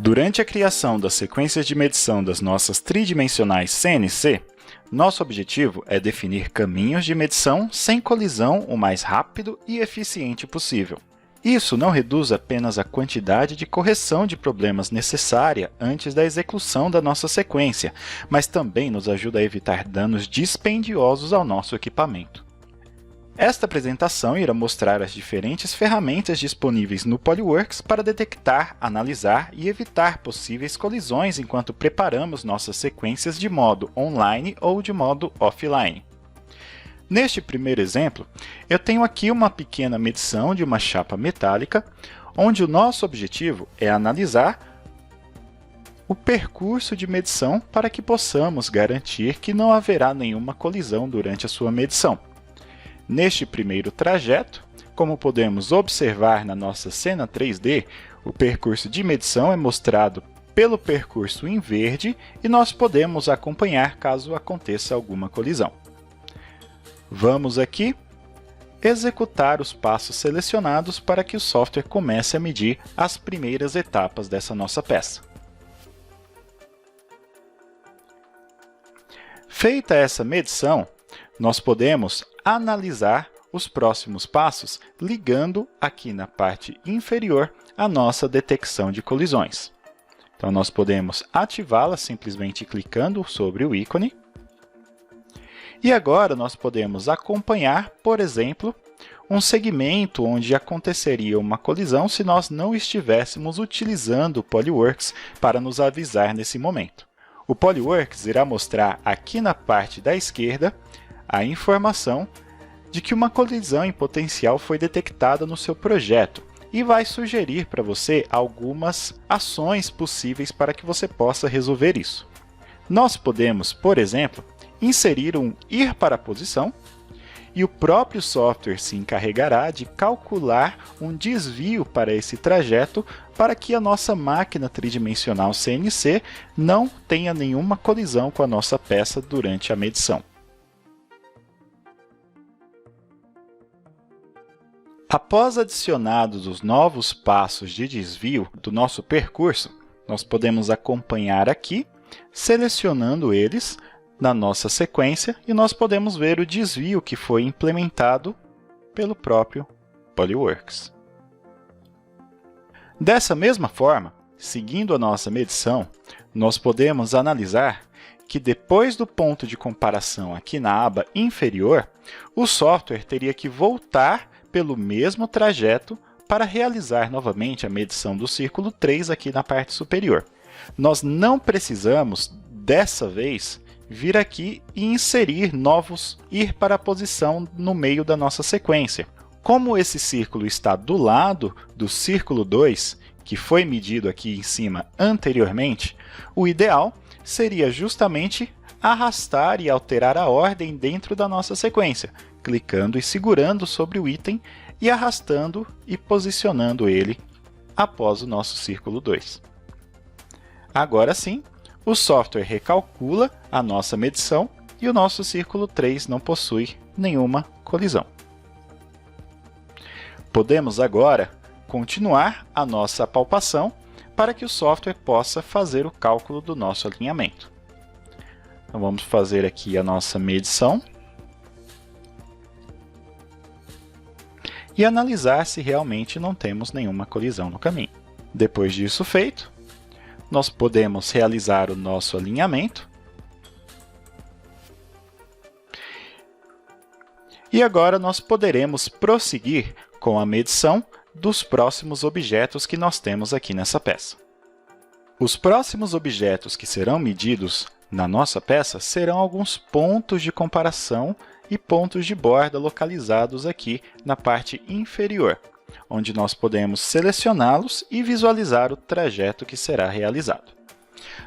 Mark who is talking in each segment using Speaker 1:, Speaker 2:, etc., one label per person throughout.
Speaker 1: Durante a criação das sequências de medição das nossas tridimensionais CNC, nosso objetivo é definir caminhos de medição sem colisão o mais rápido e eficiente possível. Isso não reduz apenas a quantidade de correção de problemas necessária antes da execução da nossa sequência, mas também nos ajuda a evitar danos dispendiosos ao nosso equipamento. Esta apresentação irá mostrar as diferentes ferramentas disponíveis no Polyworks para detectar, analisar e evitar possíveis colisões enquanto preparamos nossas sequências de modo online ou de modo offline. Neste primeiro exemplo, eu tenho aqui uma pequena medição de uma chapa metálica, onde o nosso objetivo é analisar o percurso de medição para que possamos garantir que não haverá nenhuma colisão durante a sua medição. Neste primeiro trajeto, como podemos observar na nossa cena 3D, o percurso de medição é mostrado pelo percurso em verde e nós podemos acompanhar caso aconteça alguma colisão. Vamos aqui executar os passos selecionados para que o software comece a medir as primeiras etapas dessa nossa peça. Feita essa medição, nós podemos analisar os próximos passos ligando aqui na parte inferior a nossa detecção de colisões. Então, nós podemos ativá-la simplesmente clicando sobre o ícone. E agora nós podemos acompanhar, por exemplo, um segmento onde aconteceria uma colisão se nós não estivéssemos utilizando o Polyworks para nos avisar nesse momento. O Polyworks irá mostrar aqui na parte da esquerda a informação de que uma colisão em potencial foi detectada no seu projeto e vai sugerir para você algumas ações possíveis para que você possa resolver isso. Nós podemos, por exemplo, inserir um ir para a posição e o próprio software se encarregará de calcular um desvio para esse trajeto para que a nossa máquina tridimensional CNC não tenha nenhuma colisão com a nossa peça durante a medição. Após adicionados os novos passos de desvio do nosso percurso, nós podemos acompanhar aqui, selecionando eles na nossa sequência, e nós podemos ver o desvio que foi implementado pelo próprio Polyworks. Dessa mesma forma, seguindo a nossa medição, nós podemos analisar que depois do ponto de comparação aqui na aba inferior, o software teria que voltar pelo mesmo trajeto para realizar novamente a medição do círculo 3 aqui na parte superior. Nós não precisamos, dessa vez, vir aqui e inserir novos ir para a posição no meio da nossa sequência. Como esse círculo está do lado do círculo 2, que foi medido aqui em cima anteriormente, o ideal seria justamente arrastar e alterar a ordem dentro da nossa sequência, clicando e segurando sobre o item e arrastando e posicionando ele após o nosso círculo 2. Agora sim, o software recalcula a nossa medição e o nosso círculo 3 não possui nenhuma colisão. Podemos agora continuar a nossa palpação para que o software possa fazer o cálculo do nosso alinhamento. Então, vamos fazer aqui a nossa medição e analisar se realmente não temos nenhuma colisão no caminho. Depois disso feito, nós podemos realizar o nosso alinhamento. E agora nós poderemos prosseguir com a medição dos próximos objetos que nós temos aqui nessa peça. Os próximos objetos que serão medidos na nossa peça serão alguns pontos de comparação e pontos de borda localizados aqui na parte inferior, onde nós podemos selecioná-los e visualizar o trajeto que será realizado.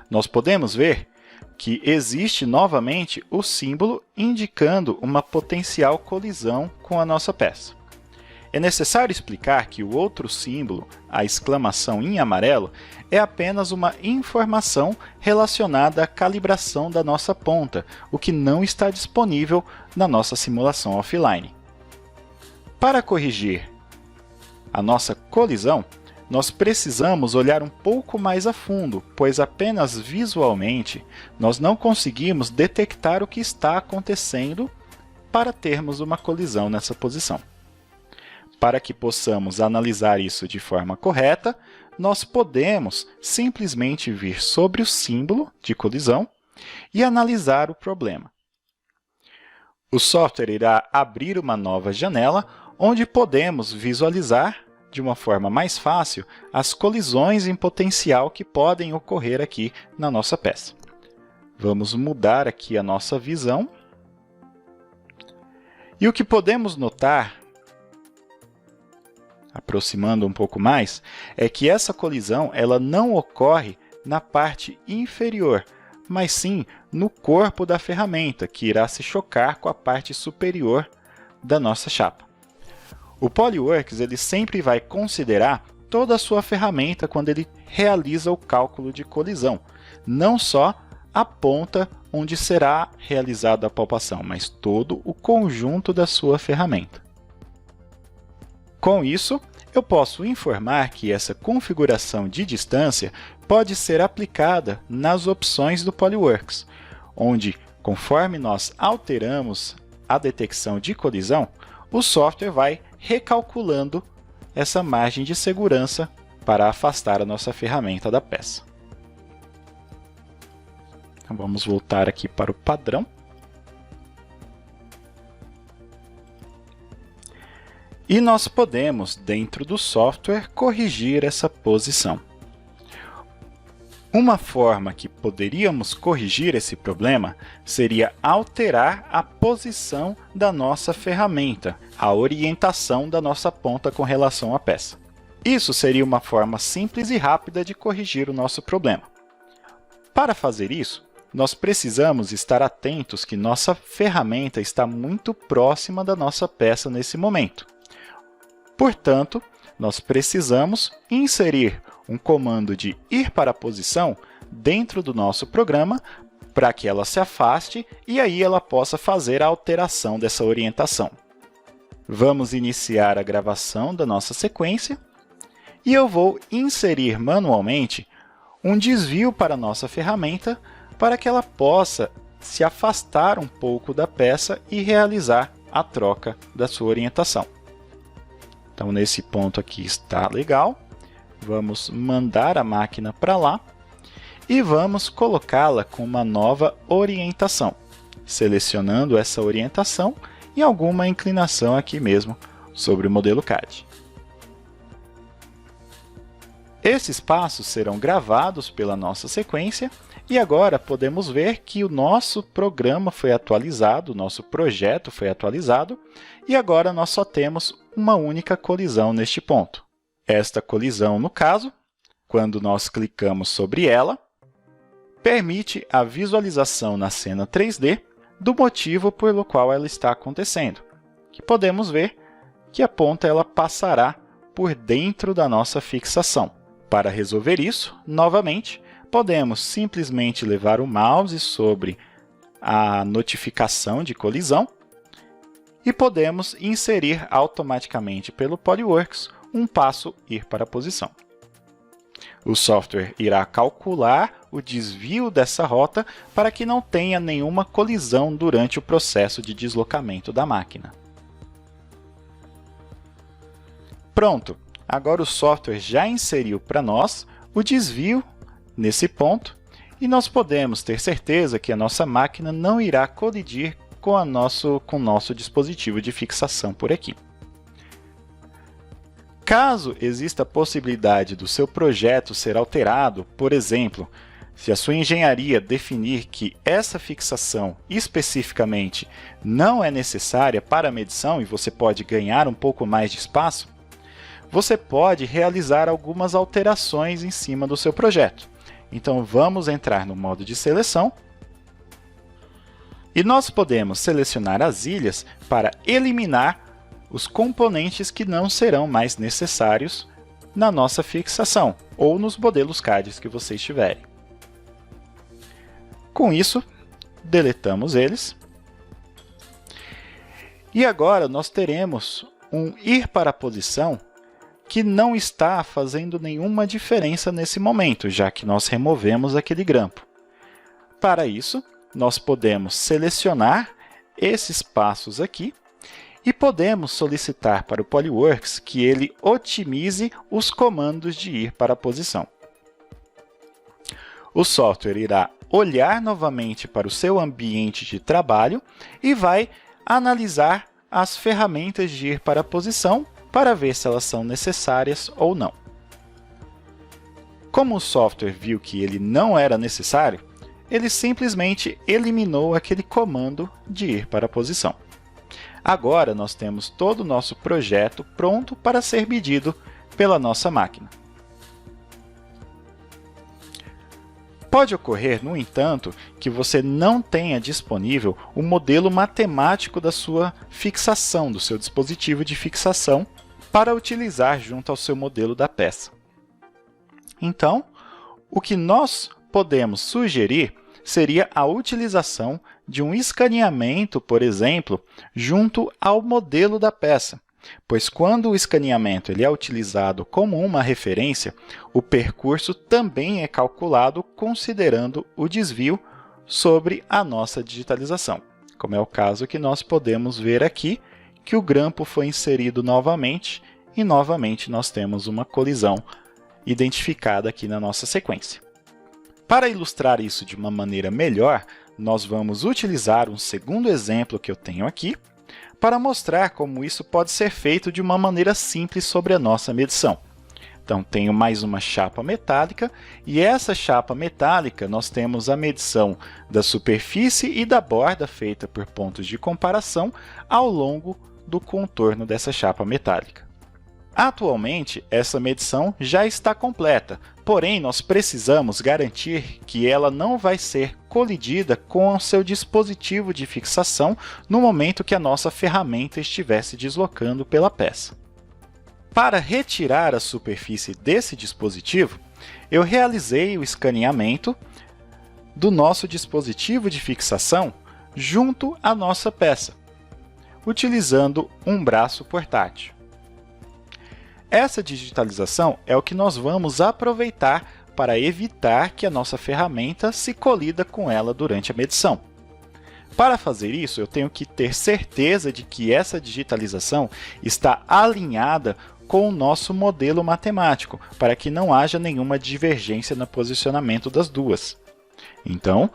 Speaker 1: Nós podemos ver que existe novamente o símbolo indicando uma potencial colisão com a nossa peça. É necessário explicar que o outro símbolo, a exclamação em amarelo, é apenas uma informação relacionada à calibração da nossa ponta, o que não está disponível na nossa simulação offline. Para corrigir a nossa colisão, nós precisamos olhar um pouco mais a fundo, pois apenas visualmente nós não conseguimos detectar o que está acontecendo para termos uma colisão nessa posição. Para que possamos analisar isso de forma correta, nós podemos simplesmente vir sobre o símbolo de colisão e analisar o problema. O software irá abrir uma nova janela onde podemos visualizar de uma forma mais fácil as colisões em potencial que podem ocorrer aqui na nossa peça. Vamos mudar aqui a nossa visão. E o que podemos notar, aproximando um pouco mais, é que essa colisão ela não ocorre na parte inferior, mas sim no corpo da ferramenta, que irá se chocar com a parte superior da nossa chapa. O Polyworks ele sempre vai considerar toda a sua ferramenta quando ele realiza o cálculo de colisão, não só a ponta onde será realizada a palpação, mas todo o conjunto da sua ferramenta. Com isso, eu posso informar que essa configuração de distância pode ser aplicada nas opções do Polyworks, onde, conforme nós alteramos a detecção de colisão, o software vai recalculando essa margem de segurança para afastar a nossa ferramenta da peça. Então, vamos voltar aqui para o padrão. E nós podemos, dentro do software, corrigir essa posição. Uma forma que poderíamos corrigir esse problema seria alterar a posição da nossa ferramenta, a orientação da nossa ponta com relação à peça. Isso seria uma forma simples e rápida de corrigir o nosso problema. Para fazer isso, nós precisamos estar atentos que nossa ferramenta está muito próxima da nossa peça nesse momento. Portanto, nós precisamos inserir um comando de ir para a posição dentro do nosso programa para que ela se afaste e aí ela possa fazer a alteração dessa orientação. Vamos iniciar a gravação da nossa sequência e eu vou inserir manualmente um desvio para a nossa ferramenta para que ela possa se afastar um pouco da peça e realizar a troca da sua orientação. Então, nesse ponto aqui está legal. Vamos mandar a máquina para lá e vamos colocá-la com uma nova orientação, selecionando essa orientação e alguma inclinação aqui mesmo sobre o modelo CAD. Esses passos serão gravados pela nossa sequência e agora podemos ver que o nosso programa foi atualizado, o nosso projeto foi atualizado e agora nós só temos uma única colisão neste ponto. Esta colisão, no caso, quando nós clicamos sobre ela, permite a visualização na cena 3D do motivo pelo qual ela está acontecendo. Que podemos ver que a ponta ela passará por dentro da nossa fixação. Para resolver isso, novamente, podemos simplesmente levar o mouse sobre a notificação de colisão e podemos inserir automaticamente pelo Polyworks um passo ir para a posição. O software irá calcular o desvio dessa rota para que não tenha nenhuma colisão durante o processo de deslocamento da máquina. Pronto! Agora o software já inseriu para nós o desvio nesse ponto e nós podemos ter certeza que a nossa máquina não irá colidir com o nosso dispositivo de fixação por aqui. Caso exista a possibilidade do seu projeto ser alterado, por exemplo, se a sua engenharia definir que essa fixação especificamente não é necessária para a medição e você pode ganhar um pouco mais de espaço, você pode realizar algumas alterações em cima do seu projeto. Então vamos entrar no modo de seleção e nós podemos selecionar as ilhas para eliminar os componentes que não serão mais necessários na nossa fixação ou nos modelos CAD que vocês tiverem. Com isso, deletamos eles. E agora nós teremos um ir para a posição que não está fazendo nenhuma diferença nesse momento, já que nós removemos aquele grampo. Para isso, nós podemos selecionar esses passos aqui e podemos solicitar para o Polyworks que ele otimize os comandos de ir para a posição. O software irá olhar novamente para o seu ambiente de trabalho e vai analisar as ferramentas de ir para a posição para ver se elas são necessárias ou não. Como o software viu que ele não era necessário, ele simplesmente eliminou aquele comando de ir para a posição. Agora nós temos todo o nosso projeto pronto para ser medido pela nossa máquina. Pode ocorrer, no entanto, que você não tenha disponível o modelo matemático da sua fixação, do seu dispositivo de fixação, para utilizar junto ao seu modelo da peça. Então, o que nós podemos sugerir seria a utilização de um escaneamento, por exemplo, junto ao modelo da peça, pois quando o escaneamento ele é utilizado como uma referência, o percurso também é calculado considerando o desvio sobre a nossa digitalização, como é o caso que nós podemos ver aqui, que o grampo foi inserido novamente e novamente nós temos uma colisão identificada aqui na nossa sequência. Para ilustrar isso de uma maneira melhor, nós vamos utilizar um segundo exemplo que eu tenho aqui para mostrar como isso pode ser feito de uma maneira simples sobre a nossa medição. Então, tenho mais uma chapa metálica e essa chapa metálica nós temos a medição da superfície e da borda feita por pontos de comparação ao longo do contorno dessa chapa metálica. Atualmente, essa medição já está completa, porém nós precisamos garantir que ela não vai ser colidida com o seu dispositivo de fixação no momento que a nossa ferramenta estiver se deslocando pela peça. Para retirar a superfície desse dispositivo, eu realizei o escaneamento do nosso dispositivo de fixação junto à nossa peça, utilizando um braço portátil. Essa digitalização é o que nós vamos aproveitar para evitar que a nossa ferramenta se colida com ela durante a medição. Para fazer isso, eu tenho que ter certeza de que essa digitalização está alinhada com o nosso modelo matemático, para que não haja nenhuma divergência no posicionamento das duas. Então,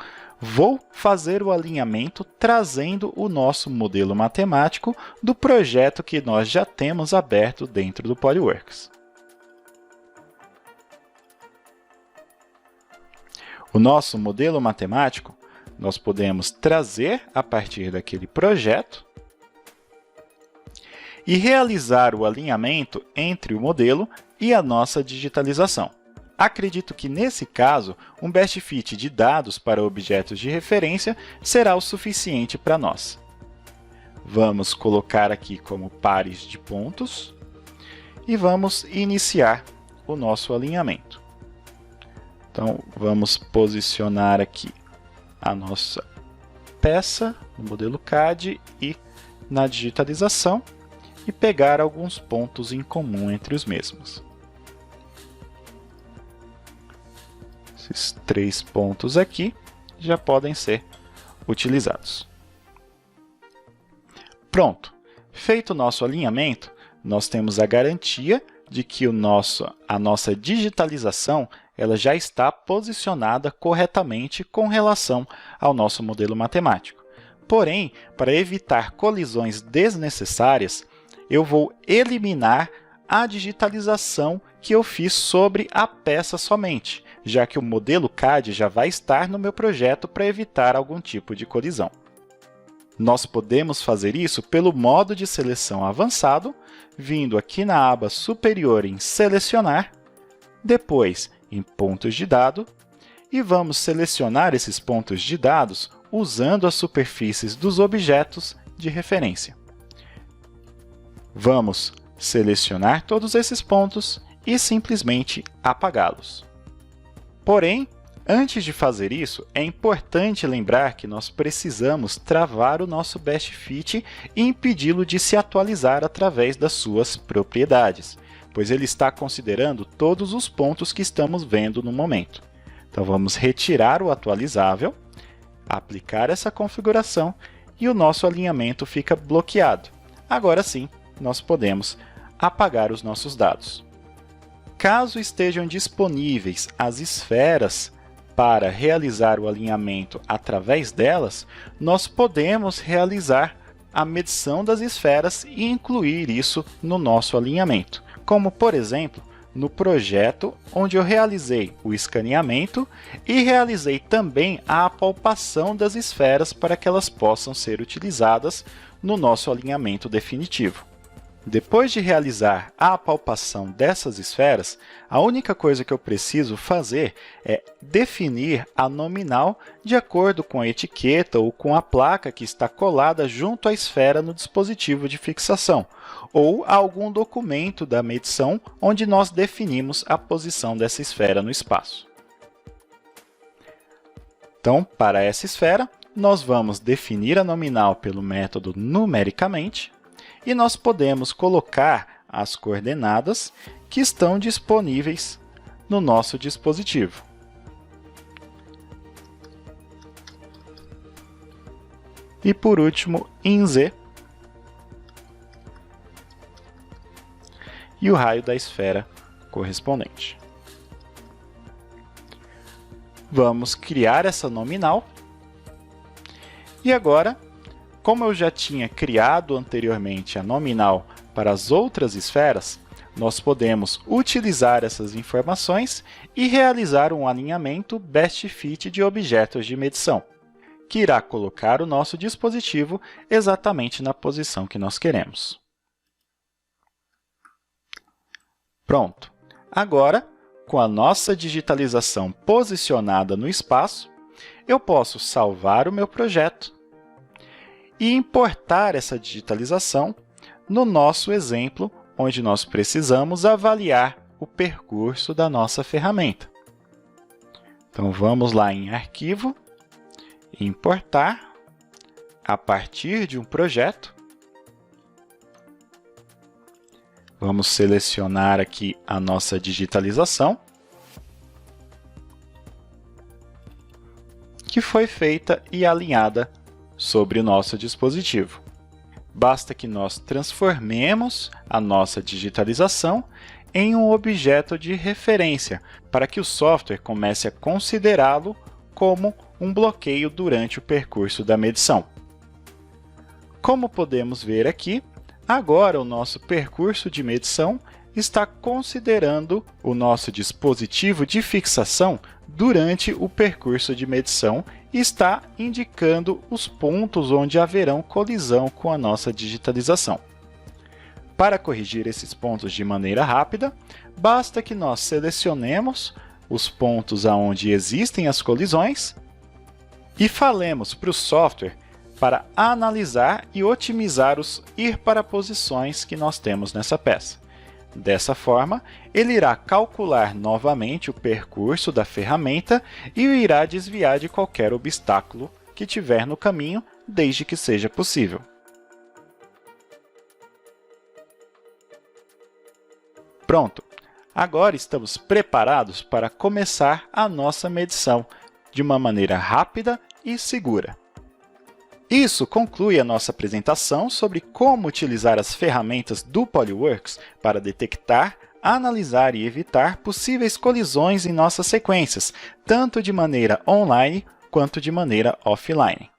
Speaker 1: vou fazer o alinhamento trazendo o nosso modelo matemático do projeto que nós já temos aberto dentro do Polyworks. O nosso modelo matemático nós podemos trazer a partir daquele projeto e realizar o alinhamento entre o modelo e a nossa digitalização. Acredito que, nesse caso, um best fit de dados para objetos de referência será o suficiente para nós. Vamos colocar aqui como pares de pontos e vamos iniciar o nosso alinhamento. Então, vamos posicionar aqui a nossa peça no modelo CAD e na digitalização e pegar alguns pontos em comum entre os mesmos. Esses 3 pontos aqui já podem ser utilizados. Pronto! Feito o nosso alinhamento, nós temos a garantia de que a nossa digitalização ela já está posicionada corretamente com relação ao nosso modelo matemático. Porém, para evitar colisões desnecessárias, eu vou eliminar a digitalização que eu fiz sobre a peça somente, já que o modelo CAD já vai estar no meu projeto para evitar algum tipo de colisão. Nós podemos fazer isso pelo modo de seleção avançado, vindo aqui na aba superior em Selecionar, depois em Pontos de Dado, e vamos selecionar esses pontos de dados usando as superfícies dos objetos de referência. Vamos selecionar todos esses pontos e simplesmente apagá-los. Porém, antes de fazer isso, é importante lembrar que nós precisamos travar o nosso best fit e impedi-lo de se atualizar através das suas propriedades. pois ele está considerando todos os pontos que estamos vendo no momento. Então vamos retirar o atualizável, aplicar essa configuração e o nosso alinhamento fica bloqueado. Agora sim, nós podemos apagar os nossos dados. Caso estejam disponíveis as esferas para realizar o alinhamento através delas, nós podemos realizar a medição das esferas e incluir isso no nosso alinhamento. Como, por exemplo, no projeto onde eu realizei o escaneamento e realizei também a apalpação das esferas para que elas possam ser utilizadas no nosso alinhamento definitivo. Depois de realizar a apalpação dessas esferas, a única coisa que eu preciso fazer é definir a nominal de acordo com a etiqueta ou com a placa que está colada junto à esfera no dispositivo de fixação, ou algum documento da medição onde nós definimos a posição dessa esfera no espaço. Então, para essa esfera, nós vamos definir a nominal pelo método numericamente, e nós podemos colocar as coordenadas que estão disponíveis no nosso dispositivo. E por último, em Z, e o raio da esfera correspondente. Vamos criar essa nominal. E agora, como eu já tinha criado anteriormente a nominal para as outras esferas, nós podemos utilizar essas informações e realizar um alinhamento Best Fit de objetos de medição, que irá colocar o nosso dispositivo exatamente na posição que nós queremos. Pronto! Agora, com a nossa digitalização posicionada no espaço, eu posso salvar o meu projeto e importar essa digitalização no nosso exemplo, onde nós precisamos avaliar o percurso da nossa ferramenta. Então, vamos lá em Arquivo, Importar, a partir de um projeto. Vamos selecionar aqui a nossa digitalização, que foi feita e alinhada sobre o nosso dispositivo. Basta que nós transformemos a nossa digitalização em um objeto de referência, para que o software comece a considerá-lo como um bloqueio durante o percurso da medição. Como podemos ver aqui, agora o nosso percurso de medição está considerando o nosso dispositivo de fixação durante o percurso de medição e está indicando os pontos onde haverão colisão com a nossa digitalização. Para corrigir esses pontos de maneira rápida, basta que nós selecionemos os pontos onde existem as colisões e falemos para o software para analisar e otimizar os ir para posições que nós temos nessa peça. Dessa forma, ele irá calcular novamente o percurso da ferramenta e o irá desviar de qualquer obstáculo que tiver no caminho, desde que seja possível. Pronto! Agora estamos preparados para começar a nossa medição de uma maneira rápida e segura. Isso conclui a nossa apresentação sobre como utilizar as ferramentas do Polyworks para detectar, analisar e evitar possíveis colisões em nossas sequências, tanto de maneira online quanto de maneira offline.